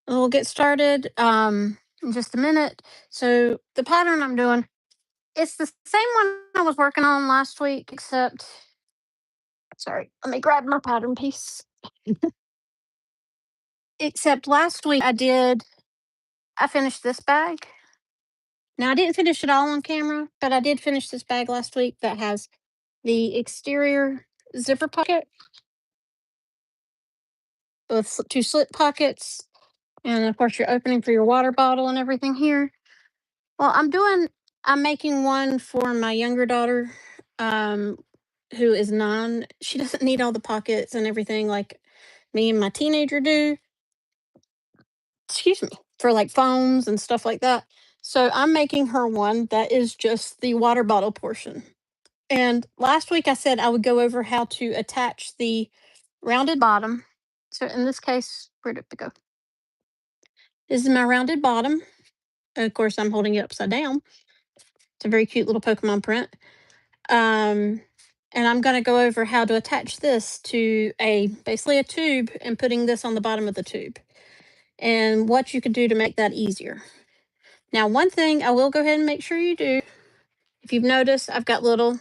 We'll get started in just a minute. So the pattern I'm doing, it's the same one I was working on last week, except sorry, let me grab my pattern piece. Except last week I finished this bag. Now I didn't finish it all on camera, but I did finish this bag last week that has the exterior zipper pocket with two slip pockets, and of course your opening for your water bottle and everything here. Well, I'm making one for my younger daughter, um, who is 9. She doesn't need all the pockets and everything like me and my teenager do. Excuse me, for like phones and stuff like that. So I'm making her one that is just the water bottle portion. And last week I said I would go over how to attach the rounded bottom. So in this case, where did it go? This is my rounded bottom. Of course, I'm holding it upside down. It's a very cute little Pokemon print. Um, and I'm going to go over how to attach this to basically a tube and putting this on the bottom of the tube and what you could do to make that easier. Now, one thing I will go ahead and make sure you do, if you've noticed, I've got little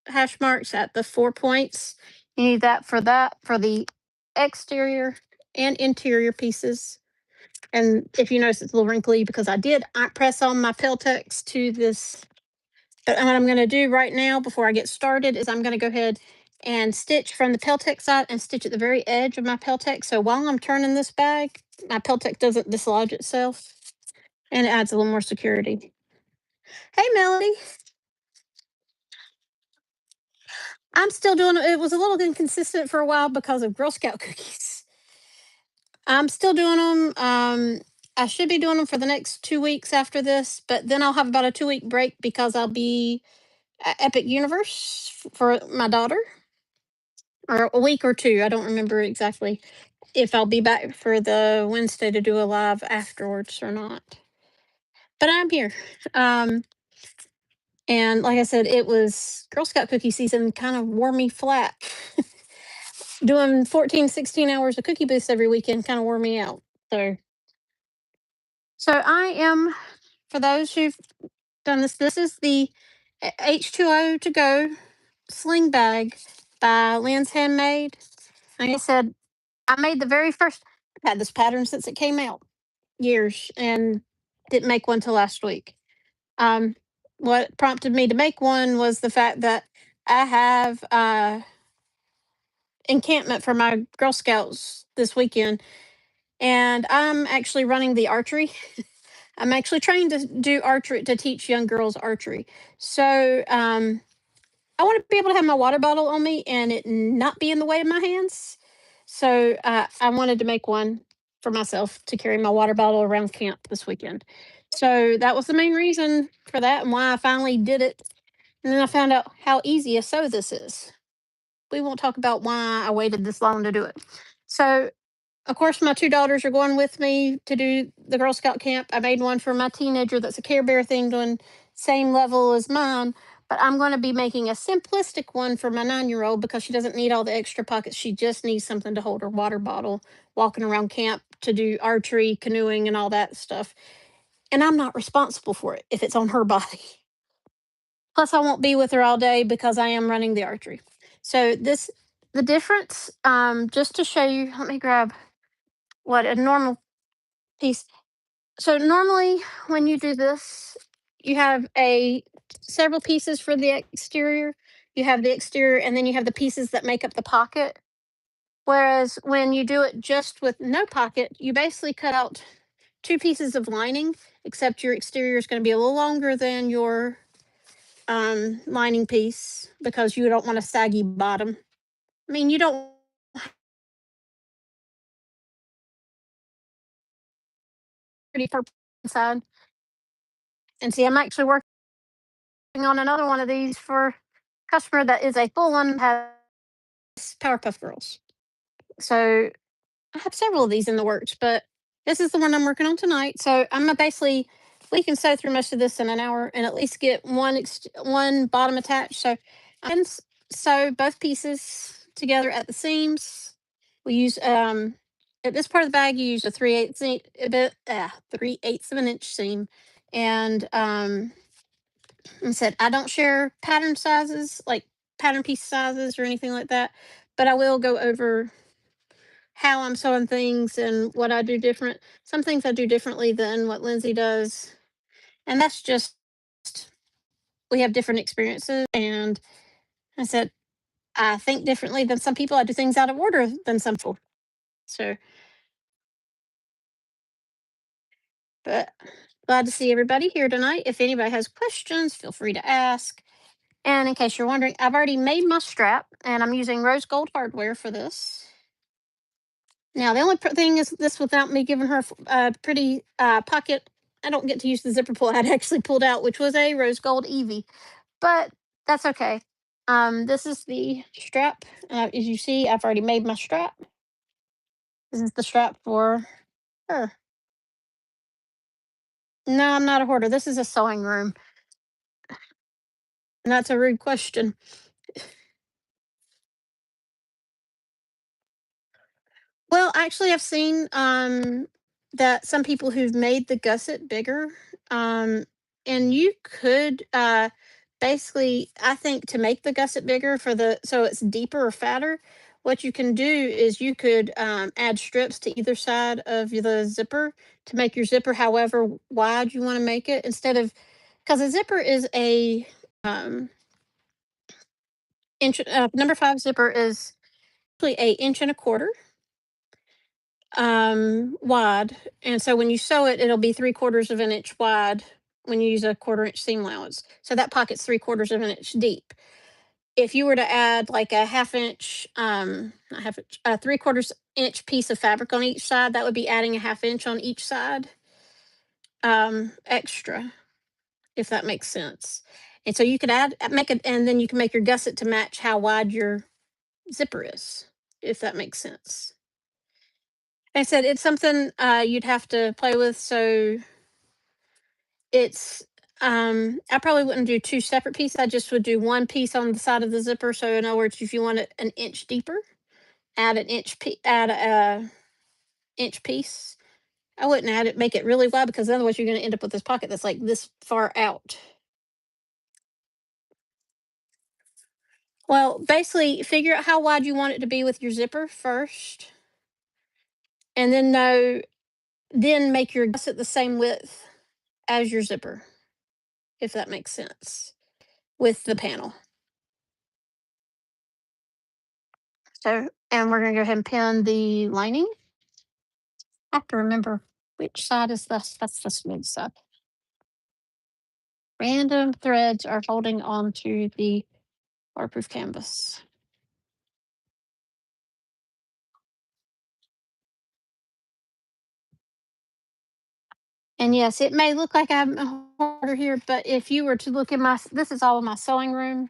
hash marks at the 4 points. You need that for the exterior and interior pieces. And if you notice, it's a little wrinkly because I did press on my Peltex to this. But what I'm going to do right now before I get started is I'm going to go ahead and stitch from the Peltex side and stitch at the very edge of my Peltex. So while I'm turning this bag, my Peltex doesn't dislodge itself and it adds a little more security. Hey, Melody. I'm still doing it. It was a little inconsistent for a while because of Girl Scout cookies. I'm still doing them. I should be doing them for the next 2 weeks after this, but then I'll have about a 2-week break because I'll be at Epic Universe for my daughter, or a week or two. I don't remember exactly if I'll be back for the Wednesday to do a live afterwards or not. But I'm here. And like I said, it was Girl Scout cookie season kind of wore me flat. Doing 14, 16 hours of cookie booths every weekend kind of wore me out. So I am, for those who've done this is the H2O to go sling bag by Linds Handmade. Like I said, I made the very first, I've had this pattern since it came out, years, and didn't make one till last week. Um, what prompted me to make one was the fact that I have encampment for my Girl Scouts this weekend, and I'm actually running the archery. I'm actually trained to do archery to teach young girls archery. So I want to be able to have my water bottle on me and it not be in the way of my hands. So I wanted to make one for myself to carry my water bottle around camp this weekend. So that was the main reason for that and why I finally did it. And then I found out how easy a sew this is. We won't talk about why I waited this long to do it. So of course, my 2 daughters are going with me to do the Girl Scout camp. I made one for my teenager that's a Care Bear thing, doing same level as mine. But I'm going to be making a simplistic one for my 9-year-old because she doesn't need all the extra pockets. She just needs something to hold her water bottle walking around camp to do archery, canoeing, and all that stuff. And I'm not responsible for it if it's on her body. Plus, I won't be with her all day because I am running the archery. So the difference, just to show you, let me grab what a normal piece. So normally when you do this, you have a several pieces for the exterior. You have the exterior and then you have the pieces that make up the pocket. Whereas when you do it just with no pocket, you basically cut out 2 pieces of lining, except your exterior is going to be a little longer than your lining piece because you don't want a saggy bottom. I mean, you don't pretty purple inside. And see, I'm actually working on another one of these for a customer that is a full one has Powerpuff Girls. So I have several of these in the works, but this is the one I'm working on tonight. So I'm gonna basically we can sew through most of this in an hour and at least get one bottom attached. So I can sew both pieces together at the seams. We use At this part of the bag, you use a 3/8 of an inch seam, and I said I don't share pattern sizes, like pattern piece sizes or anything like that, but I will go over how I'm sewing things and what I do different. Some things I do differently than what Lindsay does, and that's just we have different experiences. And I said I think differently than some people. I do things out of order than some people. So, but glad to see everybody here tonight. If anybody has questions, feel free to ask. And in case you're wondering, I've already made my strap and I'm using rose gold hardware for this. Now, the only thing is this without me giving her a pretty pocket, I don't get to use the zipper pull I'd actually pulled out, which was a rose gold Evie, but that's okay. This is the strap. As you see, I've already made my strap. This is the strap for her. No, I'm not a hoarder. This is a sewing room. And that's a rude question. Well, actually, I've seen that some people who've made the gusset bigger, um, and you could basically, I think, to make the gusset bigger for the so it's deeper or fatter. What you can do is you could add strips to either side of the zipper to make your zipper however wide you want to make it instead of because a zipper is a um, inch number five zipper is actually a inch and a quarter wide, and so when you sew it, it'll be 3/4 of an inch wide when you use a 1/4 inch seam allowance. So that pocket's 3/4 of an inch deep. If you were to add like a half inch, not half inch, a 3/4 inch piece of fabric on each side, that would be adding a half inch on each side extra, if that makes sense. And so you could add make it, and then you can make your gusset to match how wide your zipper is, if that makes sense. I said it's something you'd have to play with. So it's I probably wouldn't do two separate pieces. I just would do one piece on the side of the zipper. So in other words, if you want it an inch deeper, add an add a inch piece. I wouldn't add it, make it really wide because otherwise you're going to end up with this pocket that's like this far out. Well, basically, figure out how wide you want it to be with your zipper first, and then then make your gusset the same width as your zipper, if that makes sense, with the panel. So, and we're gonna go ahead and pin the lining. I have to remember which side is this. That's the smooth side. Random threads are holding on to the waterproof canvas. And yes, it may look like I'm a hoarder here, but if you were to look in this is all of my sewing room.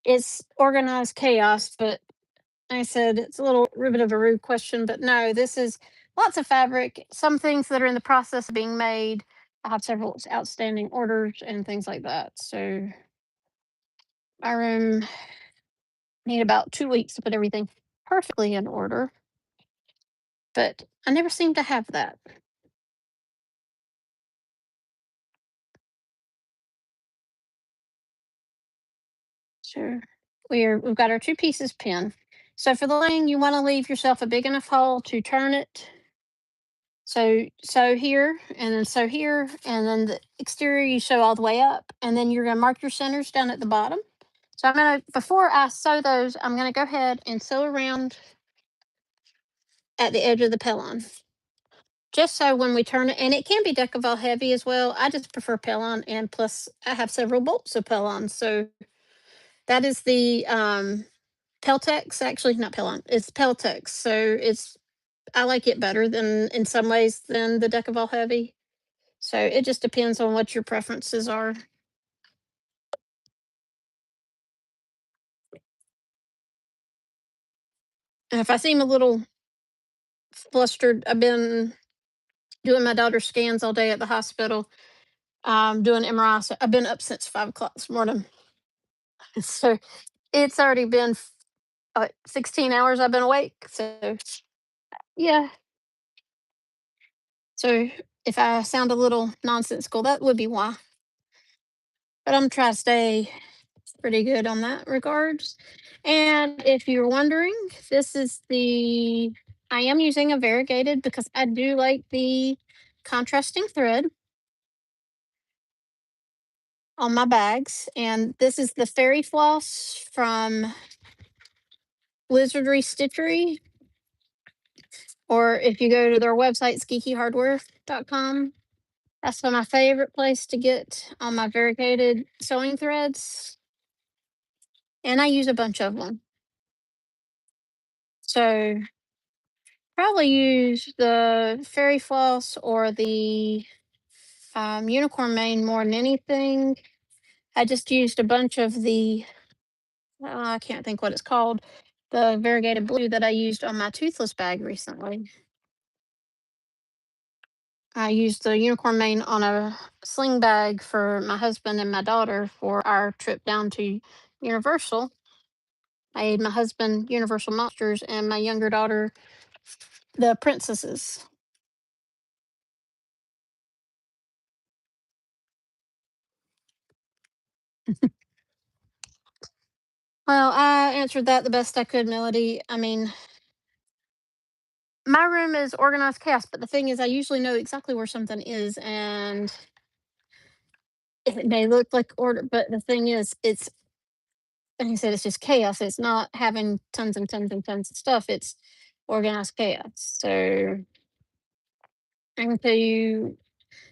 It's organized chaos, but I said it's a little bit of a rude question, but no, this is lots of fabric, some things that are in the process of being made. I have several outstanding orders and things like that. So my room need about 2 weeks to put everything perfectly in order, but I never seem to have that. So we've got our two pieces pinned. So for the lining, you want to leave yourself a big enough hole to turn it. So sew here and then sew here, and then the exterior you sew all the way up, and then you're gonna mark your centers down at the bottom. So I'm gonna before I sew those, I'm gonna go ahead and sew around at the edge of the pellon. Just so when we turn it, and it can be Decaville heavy as well. I just prefer Pellon, and plus I have several bolts of Pellon. So that is the Peltex, actually not Pellon, it's Peltex. So I like it better than in some ways than the Decaville heavy. So it just depends on what your preferences are. And if I seem a little flustered, I've been doing my daughter's scans all day at the hospital, doing MRI. So I've been up since 5 o'clock this morning. So it's already been 16 hours I've been awake. So yeah, So if I sound a little nonsensical, that would be why. But I'm trying to stay pretty good on that regards. And if you're wondering, this is the I am using a variegated because I do like the contrasting thread on my bags. And this is the fairy floss from Lizardry Stitchery. Or if you go to their website, skeekyhardware.com, that's my favorite place to get all my variegated sewing threads. And I use a bunch of them. So probably use the fairy floss or the unicorn mane more than anything. I just used a bunch of the, I can't think what it's called, the variegated blue that I used on my toothless bag recently. I used the unicorn mane on a sling bag for my husband and my daughter for our trip down to Universal. I made my husband Universal Monsters and my younger daughter the princesses. Well, I answered that the best I could, Melody. I mean, my room is organized chaos, but the thing is, I usually know exactly where something is, and it may look like order, but the thing is, it's like I said, it's just chaos. It's not having tons and tons and tons of stuff. It's organized chaos. So I can tell you,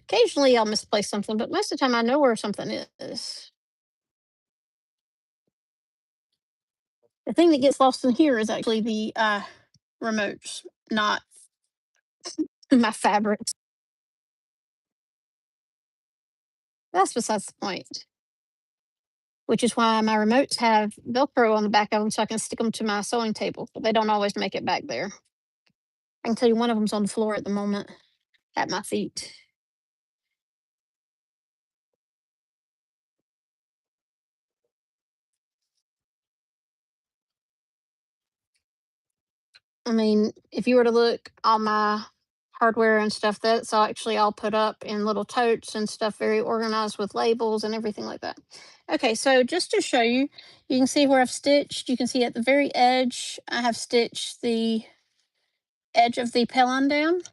occasionally I'll misplace something, but most of the time I know where something is. The thing that gets lost in here is actually the remotes, not my fabrics. That's besides the point. Which is why my remotes have Velcro on the back of them so I can stick them to my sewing table, but they don't always make it back there. I can tell you one of them's on the floor at the moment at my feet. I mean, if you were to look all my hardware and stuff, that's all actually all put up in little totes and stuff, very organized with labels and everything like that. Okay, so just to show you, you can see where I've stitched. You can see at the very edge, I have stitched the edge of the Pellon down,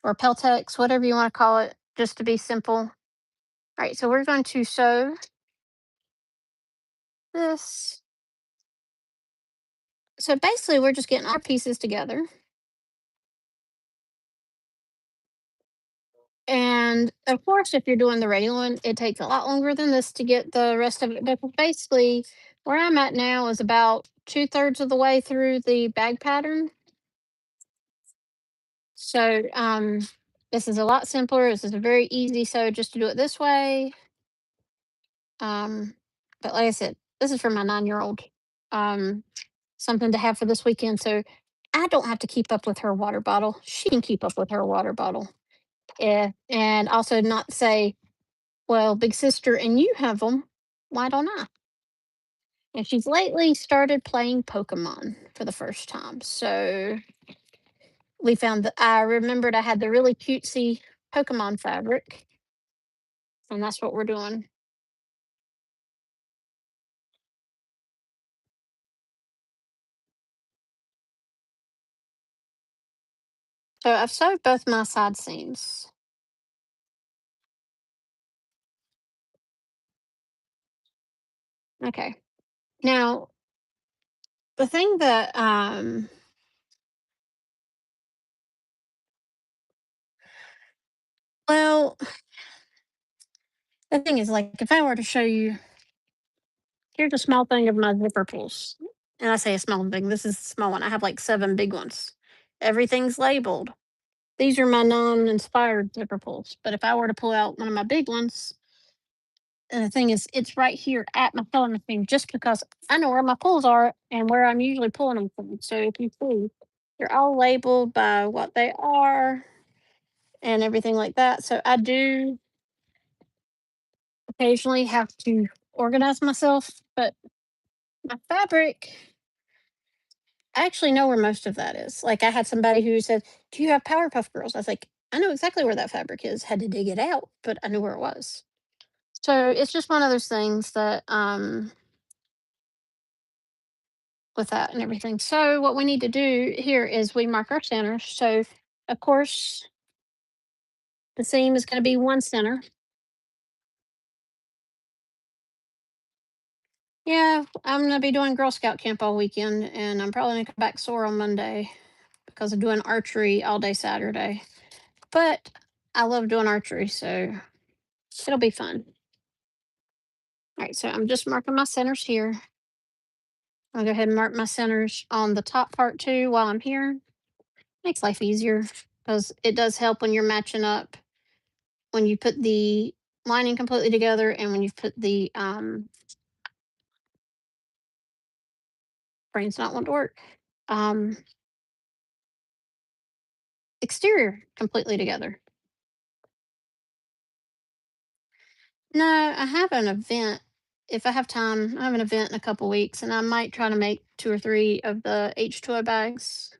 or Peltex, whatever you want to call it, just to be simple. All right, so we're going to sew this. So basically, we're just getting our pieces together. And of course, if you're doing the regular one, it takes a lot longer than this to get the rest of it. But basically, where I'm at now is about 2/3 of the way through the bag pattern. So this is a lot simpler. This is a very easy sew just to do it this way. Um, but like I said, this is for my 9-year-old. Something to have for this weekend. So I don't have to keep up with her water bottle. She can keep up with her water bottle. Yeah, and also not say, well, big sister, and you have them. Why don't I? And she's lately started playing Pokemon for the first time. So we found that I remembered I had the really cutesy Pokemon fabric, and that's what we're doing. So I've sewed both my side seams. Okay. Now, the thing that, well, the thing is, like, if I were to show you, here's a small thing of my zipper pulls. And I say a small thing, this is a small one. I have like 7 big ones. Everything's labeled. These are my non-inspired zipper pulls. But if I were to pull out one of my big ones, and the thing is, it's right here at my sewing machine just because I know where my pulls are and where I'm usually pulling them from. So if you see, they're all labeled by what they are and everything like that. So I do occasionally have to organize myself, but my fabric, I actually know where most of that is. Like, I had somebody who said, "Do you have Powerpuff Girls?" I was like, "I know exactly where that fabric is." Had to dig it out, but I knew where it was. So it's just one of those things that with that and everything. So what we need to do here is we mark our centers. So of course the seam is going to be one center. Yeah, I'm gonna be doing Girl Scout camp all weekend, and I'm probably gonna come back sore on Monday because I'm doing archery all day Saturday. But I love doing archery, so it'll be fun. All right, so I'm just marking my centers here. I'll go ahead and mark my centers on the top part too while I'm here. Makes life easier because it does help when you're matching up when you put the lining completely together and when you've put the brain's not want to work. Um Exterior completely together. No, I have an event. If I have time, I have an event in a couple weeks, and I might try to make 2 or 3 of the H2O bags.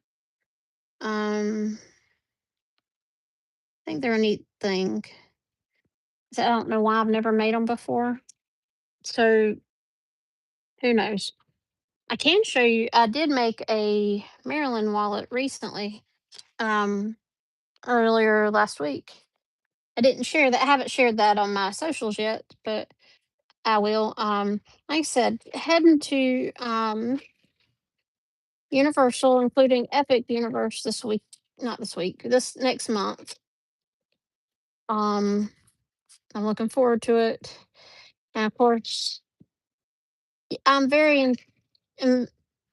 I think they're a neat thing. So I don't know why I've never made them before. So who knows? I can show you. I did make a Maryland wallet recently, um, earlier last week. I didn't share that. I haven't shared that on my socials yet, but I will. Like I said, heading to Universal, including Epic Universe this week. Not this week. This next month. Um, I'm looking forward to it. And of course, I'm very in,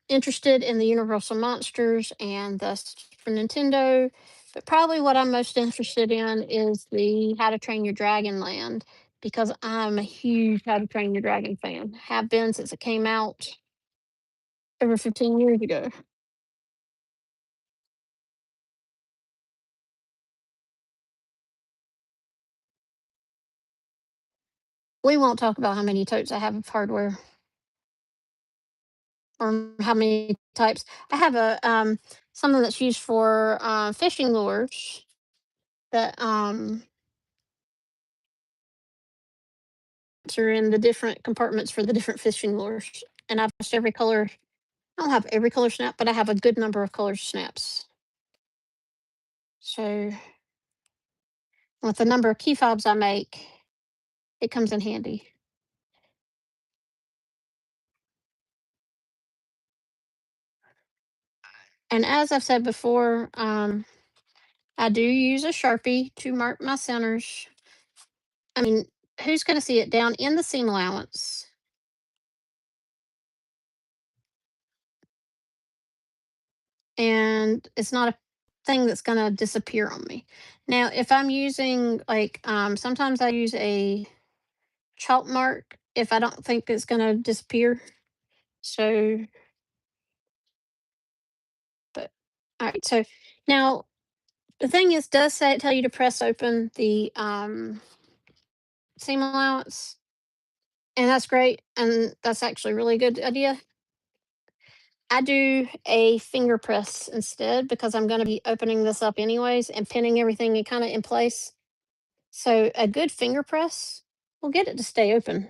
interested in the Universal Monsters and the Super Nintendo. But probably what I'm most interested in is the How to Train Your Dragon Land because I'm a huge How to Train Your Dragon fan. Have been since it came out over 15 years ago. We won't talk about how many totes I have of hardware or how many types. I have a something that's used for fishing lures that are in the different compartments for the different fishing lures. And I've touched every color. I don't have every color snap, but I have a good number of color snaps. So with the number of key fobs I make, it comes in handy. And as I've said before, I do use a Sharpie to mark my centers. I mean, who's going to see it down in the seam allowance? And it's not a thing that's going to disappear on me. Now, if I'm using like sometimes I use a chalk mark if I don't think it's going to disappear. So, but all right. So now the thing is, does say tell you to press open the seam allowance, and that's great, and that's actually a really good idea. I do a finger press instead because I'm going to be opening this up anyways and pinning everything kind of in place. So a good finger press will get it to stay open.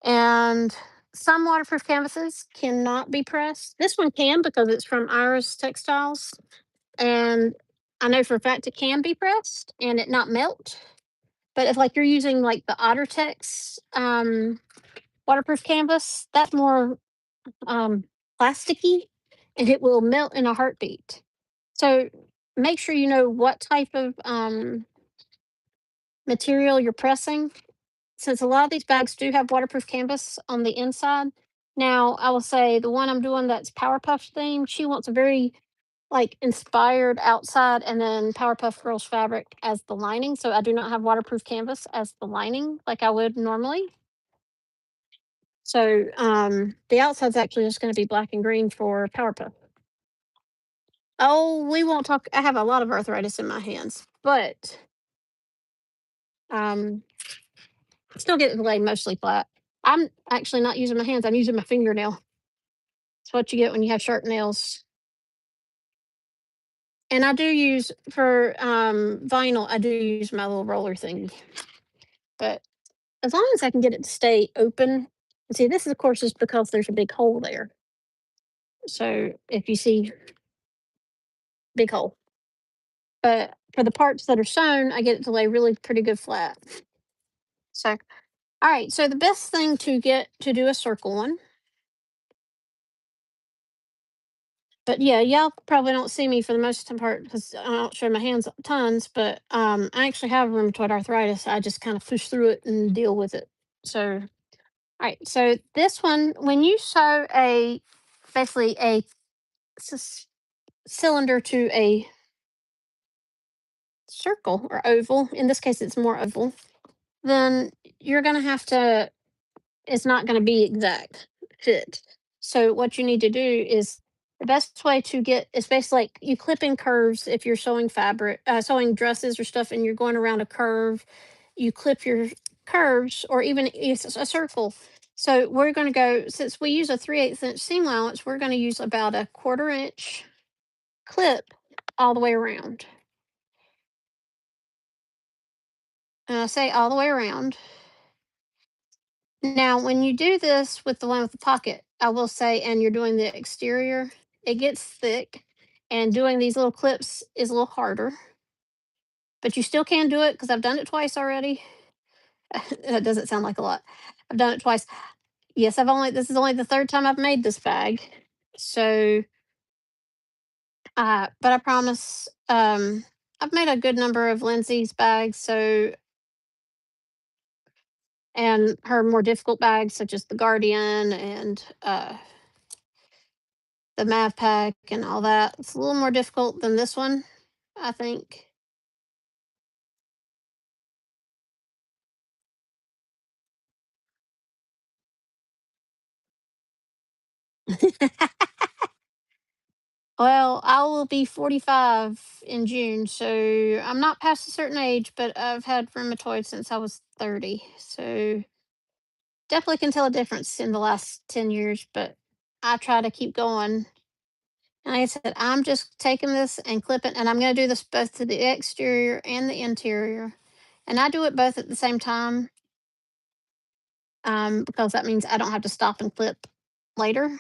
And some waterproof canvases cannot be pressed. This one can because it's from Iris Textiles. And I know for a fact it can be pressed and it not melt. But if like you're using like the OtterTex waterproof canvas, that's more plasticky and it will melt in a heartbeat. So make sure you know what type of material you're pressing since a lot of these bags do have waterproof canvas on the inside. Now, I will say the one I'm doing that's Powerpuff themed, she wants a very like inspired outside and then Powerpuff Girls fabric as the lining. So I do not have waterproof canvas as the lining like I would normally. So the outside's actually just going to be black and green for Powerpuff. Oh, we won't talk. I have a lot of arthritis in my hands, but um, still getting laid mostly flat. I'm actually not using my hands. I'm using my fingernail. It's what you get when you have sharp nails. And I do use for vinyl. I do use my little roller thingy, but as long as I can get it to stay open. See, this is of course is because there's a big hole there. So if you see big hole, but for the parts that are sewn, I get it to lay really pretty good flat. So, all right. So the best thing to get to do a circle one, but yeah, y'all probably don't see me for the most part because I don't show my hands tons. But I actually have rheumatoid arthritis. I just kind of push through it and deal with it. So, all right. So this one, when you sew a basically a s- cylinder to a circle or oval, in this case, it's more oval, then you're going to have to, it's not going to be exact fit. So what you need to do is the best way to get is basically like you clip in curves if you're sewing fabric, sewing dresses or stuff, and you're going around a curve. You clip your curves, or even if it's a circle. So we're going to go since we use a 3/8 inch seam allowance, we're going to use about a 1/4 inch clip all the way around. And I say all the way around. Now, when you do this with the one with the pocket, I will say, and you're doing the exterior, it gets thick, and doing these little clips is a little harder, but you still can do it because I've done it twice already. That doesn't sound like a lot. I've done it twice. Yes, this is only the third time I've made this bag. So, but I promise, I've made a good number of Lindsay's bags. So, and her more difficult bags, such as the Guardian and the math pack and all that. It's a little more difficult than this one, I think. Well, I will be 45 in June, so I'm not past a certain age, but I've had rheumatoid since I was 30. So definitely can tell a difference in the last 10 years, but I try to keep going. And like I said, I'm just taking this and clipping, and I'm going to do this both to the exterior and the interior. And I do it both at the same time, because that means I don't have to stop and clip later.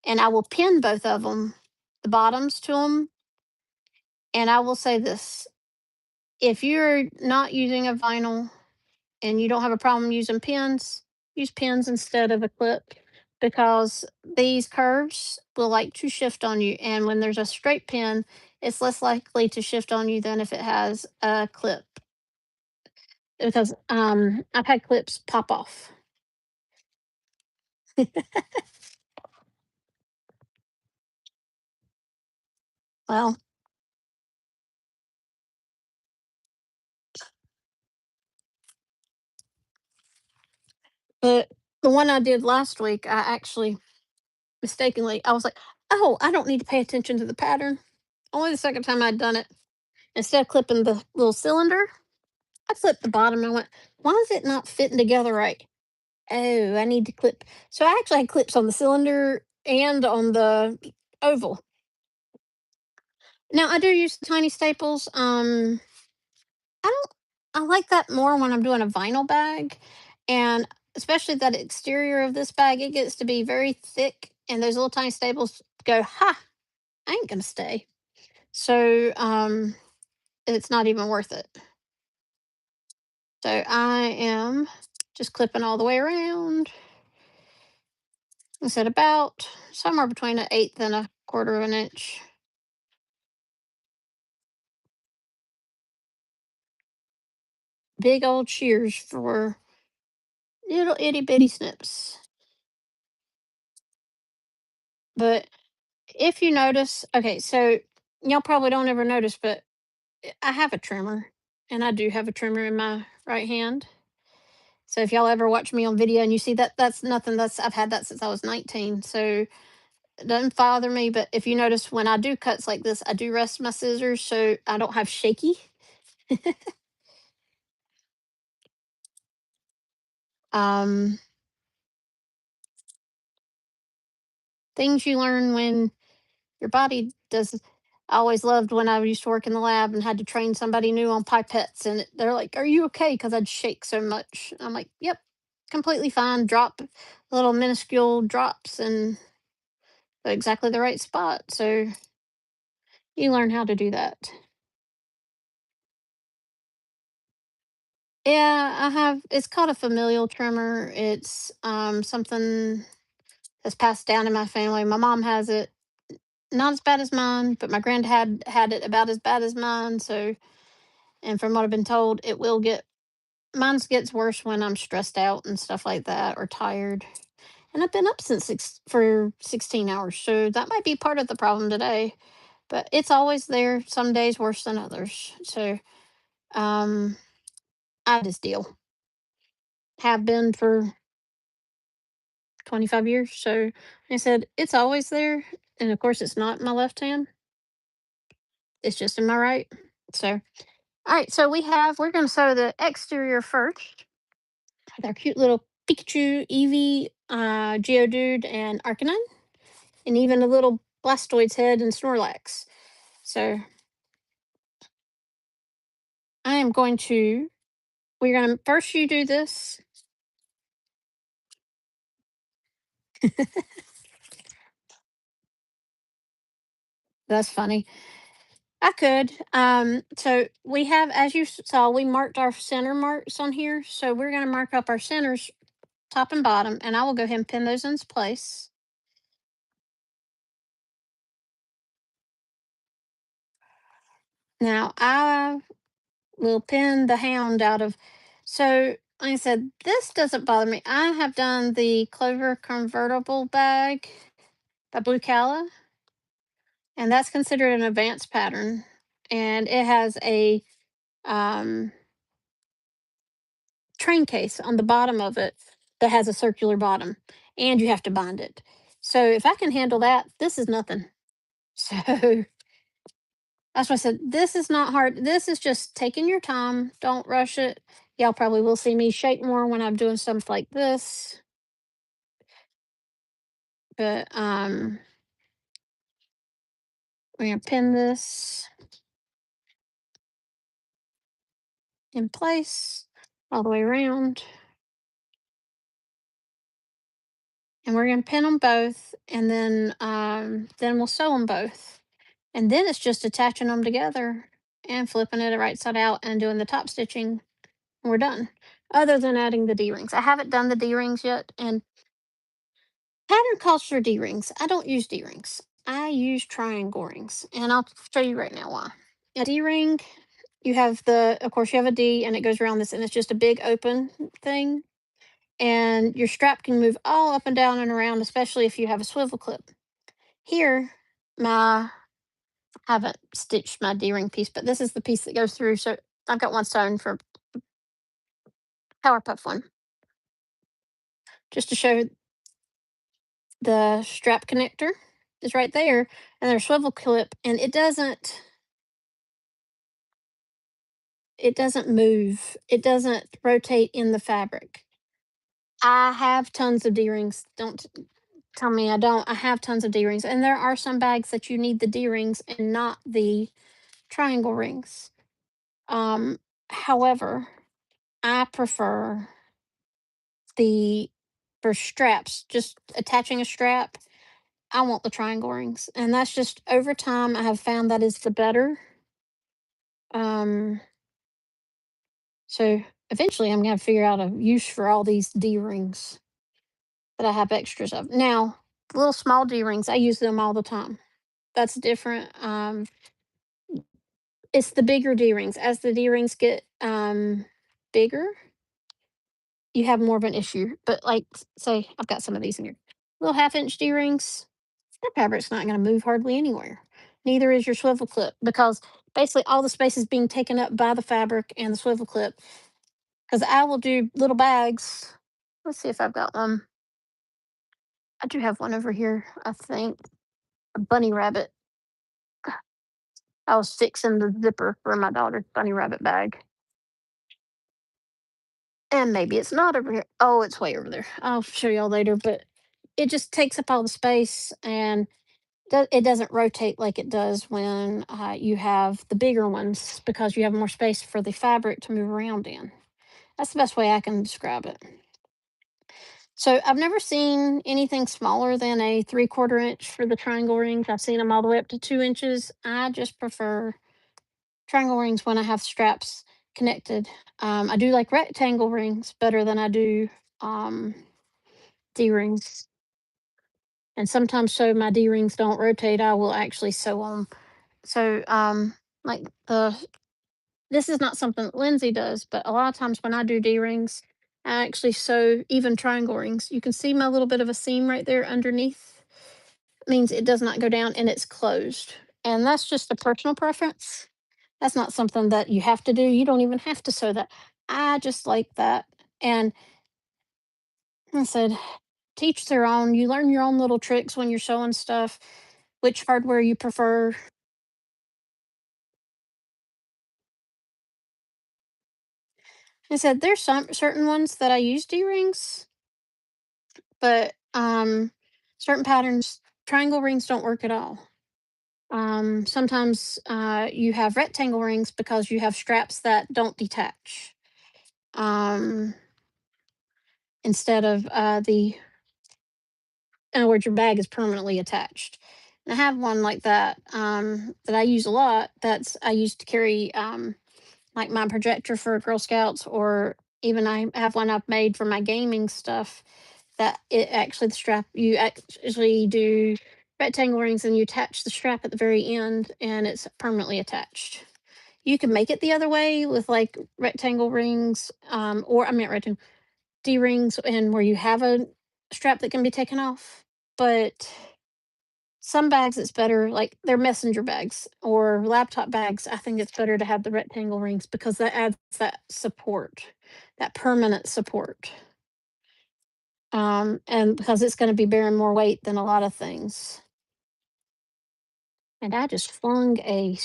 And I will pin both of them, the bottoms to them. And I will say this, if you're not using a vinyl and you don't have a problem using pins, use pins instead of a clip because these curves will like to shift on you. And when there's a straight pin, it's less likely to shift on you than if it has a clip because I've had clips pop off. Well, but the one I did last week, I actually mistakenly, I was like, "Oh, I don't need to pay attention to the pattern." Only the second time I'd done it. Instead of clipping the little cylinder, I clipped the bottom and I went, "Why is it not fitting together right?" Oh, I need to clip. So I actually had clips on the cylinder and on the oval. Now I do use the tiny staples. I don't. I like that more when I'm doing a vinyl bag, and especially that exterior of this bag, it gets to be very thick, and those little tiny staples go, "Ha! I ain't gonna stay." So it's not even worth it. So I am just clipping all the way around. I said about somewhere between an eighth and a quarter of an inch. Big old shears for little itty bitty snips. But if you notice, okay, so y'all probably don't ever notice, but I have a trimmer, and I do have a trimmer in my right hand. So if y'all ever watch me on video and you see that, that's nothing. That's I've had that since I was 19. So it doesn't bother me. But if you notice when I do cuts like this, I do rest my scissors so I don't have shaky. Um, things you learn when your body does. I always loved when I used to work in the lab and had to train somebody new on pipettes, and they're like, "Are you okay?" Because I'd shake so much. I'm like, "Yep, completely fine." Drop little minuscule drops and exactly the right spot. So you learn how to do that. Yeah, I have. It's called a familial tremor. It's something that's passed down in my family. My mom has it, not as bad as mine, but my granddad had it about as bad as mine. So, and from what I've been told, it will get mine's gets worse when I'm stressed out and stuff like that or tired. And I've been up since for 16 hours, so that might be part of the problem today. But it's always there. Some days worse than others. So um, I just deal. Have been for 25 years. So like I said, it's always there. And of course, it's not in my left hand. It's just in my right. So, all right. So we're going to sew the exterior first with our cute little Pikachu, Eevee, Geodude, and Arcanine, and even a little Blastoids head and Snorlax. So I am going to, we're going to, first you do this. That's funny. I could. So we have, as you saw, we marked our center marks on here. So we're going to mark up our centers, top and bottom, and I will go ahead and pin those in place. Now I will pin the hound out of, so like I said, this doesn't bother me. I have done the Clover convertible bag by Blue Calla, and that's considered an advanced pattern. And it has a um, train case on the bottom of it that has a circular bottom, and you have to bind it. So if I can handle that, this is nothing. So that's why I said this is not hard. This is just taking your time. Don't rush it. Y'all probably will see me shake more when I'm doing stuff like this. But we're gonna pin this in place all the way around. And we're gonna pin them both, and then we'll sew them both. And then it's just attaching them together and flipping it right side out and doing the top stitching. We're done. Other than adding the D rings, I haven't done the D rings yet. And pattern calls for D rings. I don't use D rings. I use triangle rings, and I'll show you right now why. A D ring, you have of course, you have a D, and it goes around this, and it's just a big open thing. And your strap can move all up and down and around, especially if you have a swivel clip. Here, my I haven't stitched my D-ring piece, but this is the piece that goes through. So I've got one sewn for Powerpuff one, just to show the strap connector is right there, and there's swivel clip, and it doesn't move. It doesn't rotate in the fabric. I have tons of D-rings. Don't tell me I don't. I have tons of D-rings, and there are some bags that you need the D-rings and not the triangle rings. However, I prefer the for straps, just attaching a strap. I want the triangle rings, and that's just over time. I have found that is the better. Um, so eventually, I'm gonna figure out a use for all these D rings that I have extras of. Now, the little small D rings, I use them all the time. That's different. It's the bigger D rings. As the D rings get bigger, you have more of an issue. But like, say, I've got some of these in here. Little half-inch D rings. That fabric's not going to move hardly anywhere. Neither is your swivel clip, because basically all the space is being taken up by the fabric and the swivel clip. Because I will do little bags. Let's see if I've got one. I do have one over here, I think. A bunny rabbit. I was fixing the zipper for my daughter's bunny rabbit bag. And maybe it's not over here. Oh, it's way over there. I'll show y'all later, but it just takes up all the space, and it doesn't rotate like it does when you have the bigger ones, because you have more space for the fabric to move around in. That's the best way I can describe it. So I've never seen anything smaller than a 3/4 inch for the triangle rings. I've seen them all the way up to 2 inches. I just prefer triangle rings when I have straps connected. I do like rectangle rings better than I do um, D rings. And sometimes, so my D rings don't rotate, I will actually sew them. So, like this is not something that Lindsay does, but a lot of times when I do D rings, I actually sew even triangle rings. You can see my little bit of a seam right there underneath. Means it does not go down and it's closed. And that's just a personal preference. That's not something that you have to do. You don't even have to sew that. I just like that. And I said, teach their own. You learn your own little tricks when you're sewing stuff, which hardware you prefer. I said, there's some certain ones that I use D rings, but certain patterns, triangle rings don't work at all. Sometimes you have rectangle rings because you have straps that don't detach. Um, Instead of in other words, your bag is permanently attached. And I have one like that that I use a lot. That's I used to carry like my projector for Girl Scouts, or even I have one I've made for my gaming stuff. That it actually, the strap, you actually do rectangle rings and you attach the strap at the very end, and it's permanently attached. You can make it the other way with like rectangle rings, or I mean rectangle D rings, and where you have a strap that can be taken off. But some bags, it's better, like they're messenger bags or laptop bags. I think it's better to have the rectangle rings because that adds that support, that permanent support. And because it's going to be bearing more weight than a lot of things. And I just flung a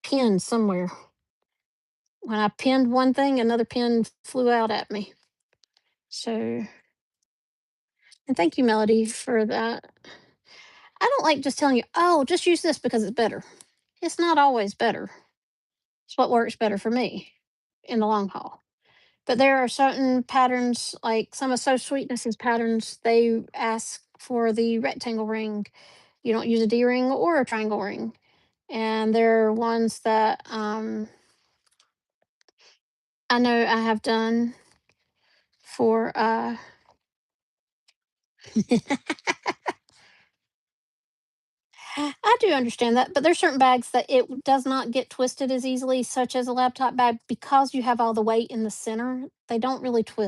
pin somewhere. When I pinned one thing, another pin flew out at me. So, and thank you, Melody, for that. I don't like just telling you, oh, just use this because it's better. It's not always better. It's what works better for me in the long haul. But there are certain patterns, like some of So Sweetness's patterns, they ask for the rectangle ring. You don't use a D ring or a triangle ring. And there are ones that I know I have done for I do understand that, but there's certain bags that it does not get twisted as easily, such as a laptop bag, because you have all the weight in the center. They don't really twist.